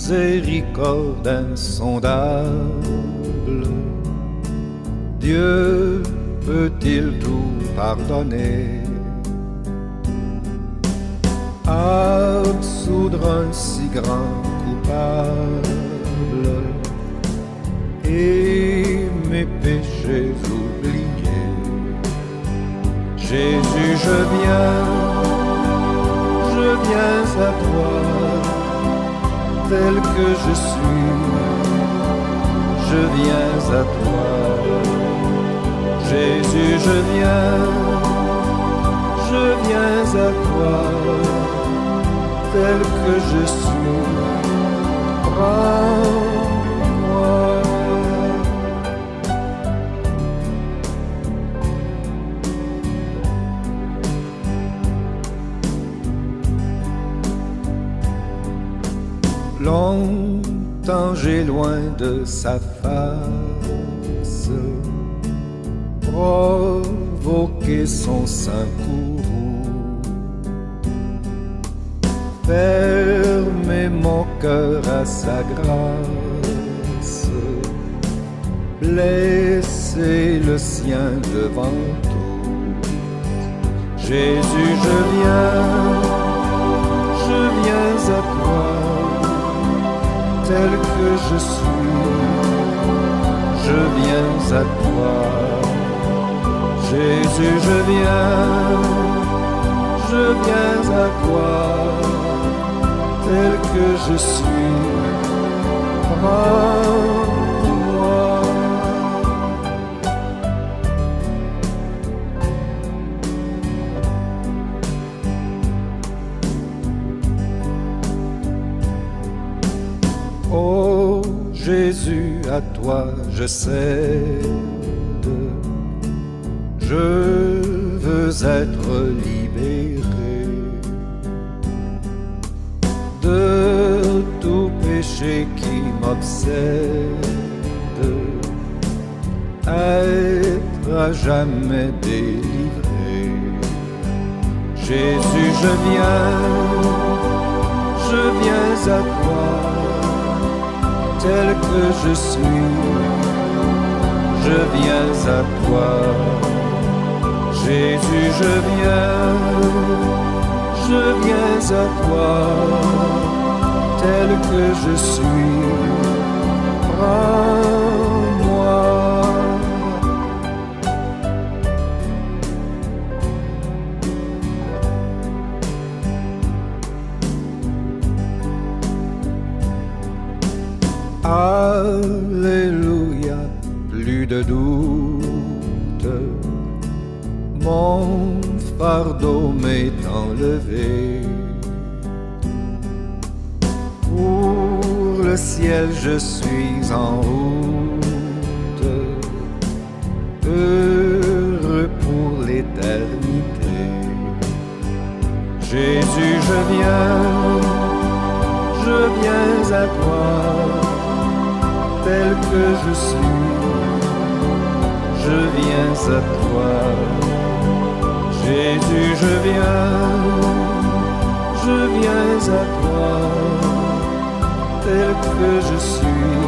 miséricorde insondable. Dieu peut-il tout pardonner, absoudre un si grand coupable et mes péchés oubliés? Jésus, je viens à toi, tel que je suis, je viens à toi. Jésus, je viens à toi, tel que je suis, prends-moi. Longtemps j'ai loin de sa face provoqué son sein courroux, fermé mon cœur à sa grâce, blessé le sien devant tout. Jésus, je viens à toi, tel que je suis, je viens à toi. Jésus, je viens à toi, tel que je suis, prends-moi. Oh Jésus, à toi je cède, je veux être libéré de tout péché qui m'obsède, être à jamais délivré. Jésus, je viens à toi, tel que je suis, je viens à toi. Jésus, je viens à toi, tel que je suis, prends-moi. Alléluia, plus de doute, mon fardeau m'est enlevé. Pour le ciel je suis en route, heureux pour l'éternité. Jésus, je viens à toi, tel que je suis, je viens à toi. Jésus, je viens à toi, tel que je suis,